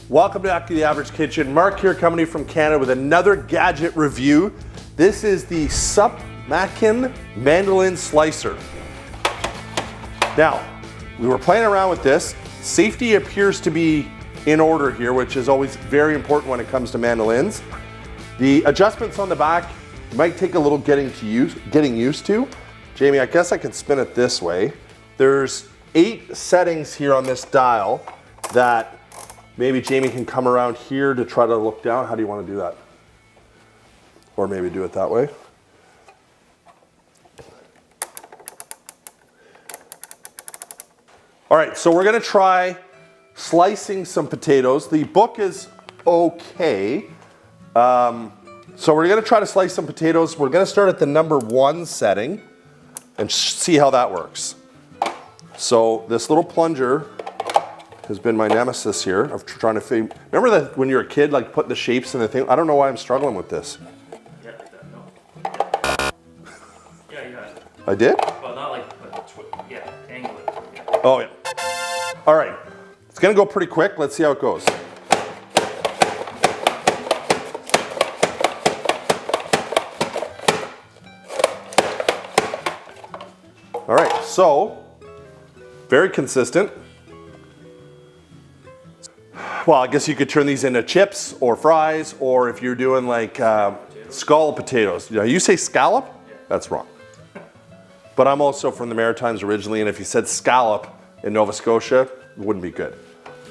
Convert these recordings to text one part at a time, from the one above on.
Welcome back to The Average Kitchen. Mark here, coming to you from Canada with another gadget review. This is the Mandoline Mandoline Slicer. Now, we were playing around with this. Safety appears to be in order here, which is always very important when it comes to mandolins. The adjustments on the back might take a little getting used to. Jamie, I guess I could spin it this way. There's 8 settings here on this dial that maybe Jamie can come around here to try to look down. How do you want to do that? Or maybe do it that way. All right, so we're gonna try slicing some potatoes. The book is okay. So we're gonna try to slice some potatoes. We're gonna start at the number 1 setting and see how that works. So this little plunger has been my nemesis here of trying to figure. Remember that when you were a kid, like putting the shapes in the thing? I don't know why I'm struggling with this. Yeah, like that, no. Yeah, you got it. I did? Well, not like, yeah, angle it. Yeah. Oh yeah. All right, it's gonna go pretty quick. Let's see how it goes. All right, so very consistent. Well, I guess you could turn these into chips or fries, or if you're doing like scallop potatoes. You say scallop? Yeah. That's wrong. But I'm also from the Maritimes originally, and if you said scallop in Nova Scotia, it wouldn't be good.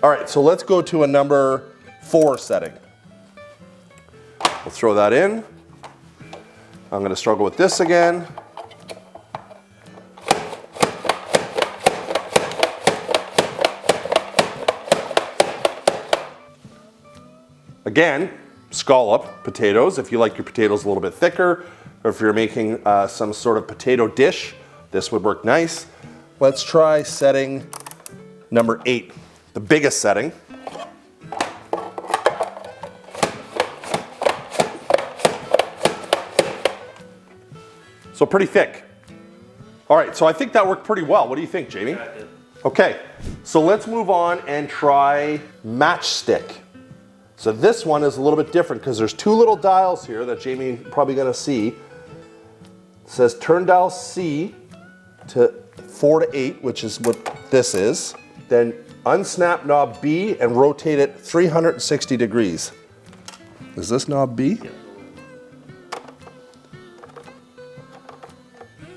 All right, so let's go to a number 4 setting. We'll throw that in. I'm gonna struggle with this again. Again, scallop potatoes, if you like your potatoes a little bit thicker, or if you're making some sort of potato dish, this would work nice. Let's try setting number 8, the biggest setting. So pretty thick. All right, so I think that worked pretty well. What do you think, Jamie? Yeah, I did. Okay, so let's move on and try Matchstick. So this one is a little bit different because there's 2 little dials here that Jamie probably gonna see. It says turn dial C to 4 to 8, which is what this is. Then unsnap knob B and rotate it 360 degrees. Is this knob B? Yeah.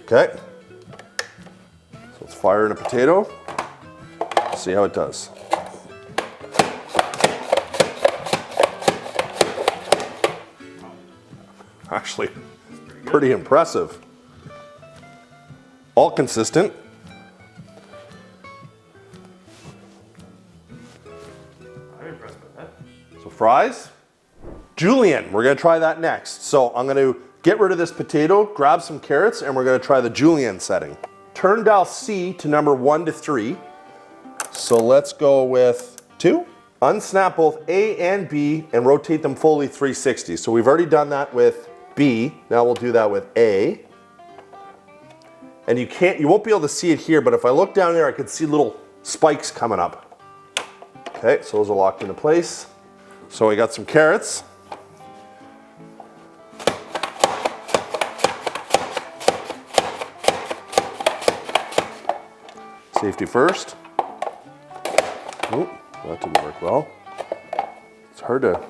Okay. So let's fire in a potato. See how it does. Actually, pretty impressive. All consistent. I'm impressed by that. So fries. Julienne, we're gonna try that next. So I'm gonna get rid of this potato, grab some carrots, and we're gonna try the Julienne setting. Turn dial C to number 1 to 3. So let's go with 2. Unsnap both A and B and rotate them fully 360. So we've already done that with B. Now we'll do that with A. And you won't be able to see it here, but if I look down there, I can see little spikes coming up. Okay, so those are locked into place. So we got some carrots. Safety first. Oh, that didn't work well. It's hard to.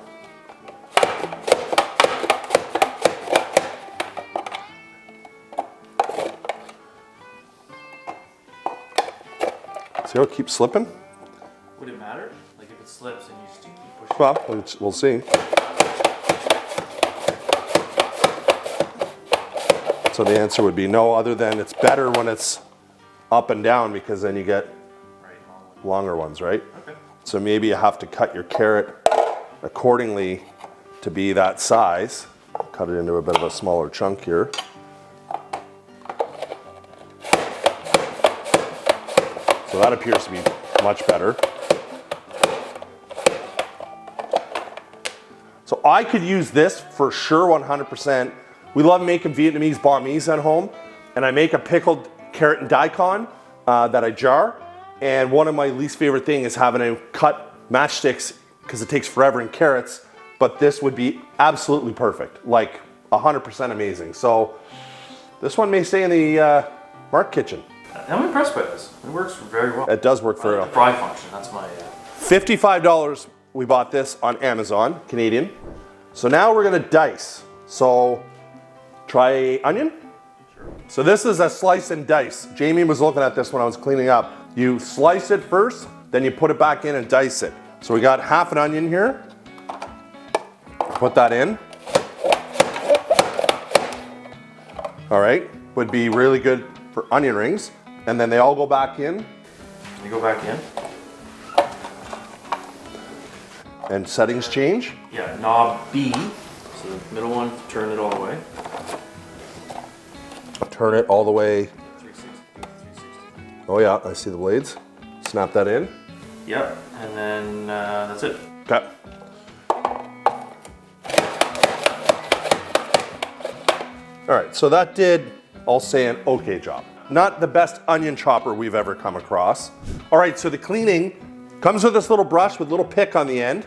See how it keeps slipping? Would it matter? Like if it slips and you just keep pushing? Well, we'll see. So the answer would be no, other than it's better when it's up and down because then you get longer ones, right? Okay. So maybe you have to cut your carrot accordingly to be that size. Cut it into a bit of a smaller chunk here. So that appears to be much better. So I could use this for sure 100%. We love making Vietnamese banh mi's at home, and I make a pickled carrot and daikon that I jar. And one of my least favorite things is having to cut matchsticks because it takes forever in carrots, but this would be absolutely perfect, like 100% amazing. So this one may stay in the Marc kitchen. I'm impressed by this. It works very well. It does work for the fry function, that's my... $55 we bought this on Amazon, Canadian. So now we're gonna dice. So try onion. Sure. So this is a slice and dice. Jamie was looking at this when I was cleaning up. You slice it first, then you put it back in and dice it. So we got half an onion here. Put that in. All right, would be really good for onion rings. And then they all go back in. You go back in. And settings change. Yeah, knob B. So the middle one, turn it all the way. Turn it all the way. 360. Oh yeah, I see the blades. Snap that in. Yep, and then that's it. Okay. All right, so that did, I'll say, an okay job. Not the best onion chopper we've ever come across. All right, so the cleaning comes with this little brush with a little pick on the end.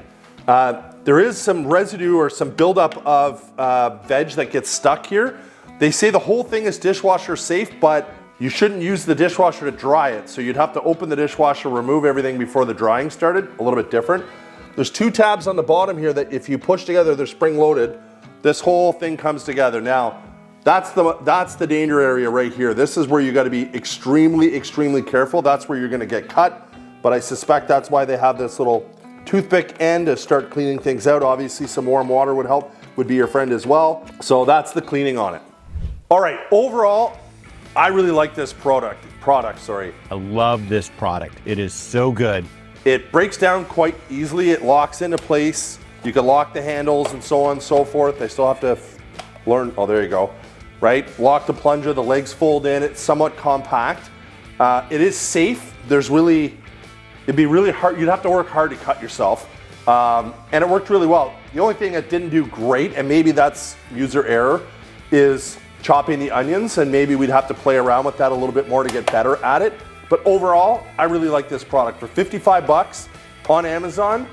There is some residue or some buildup of veg that gets stuck here. They say the whole thing is dishwasher safe, but you shouldn't use the dishwasher to dry it. So you'd have to open the dishwasher, remove everything before the drying started, a little bit different. There's two tabs on the bottom here that if you push together, they're spring loaded. This whole thing comes together. Now, that's the danger area right here. This is where you gotta be extremely, extremely careful. That's where you're gonna get cut. But I suspect that's why they have this little toothpick end to start cleaning things out. Obviously some warm water would help, would be your friend as well. So that's the cleaning on it. All right, overall, I really like this product. I love this product. It is so good. It breaks down quite easily. It locks into place. You can lock the handles and so on and so forth. I still have to learn, oh, there you go. Right, lock the plunger, the legs fold in, it's somewhat compact. It is safe. It'd be really hard, you'd have to work hard to cut yourself. And it worked really well. The only thing it didn't do great, and maybe that's user error, is chopping the onions, and maybe we'd have to play around with that a little bit more to get better at it. But overall, I really like this product. For 55 bucks on Amazon,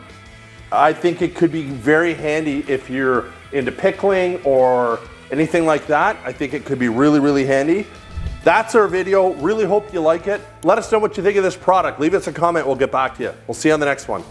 I think it could be very handy if you're into pickling or anything like that. I think it could be really, really handy. That's our video. Really hope you like it. Let us know what you think of this product. Leave us a comment. We'll get back to you. We'll see you on the next one.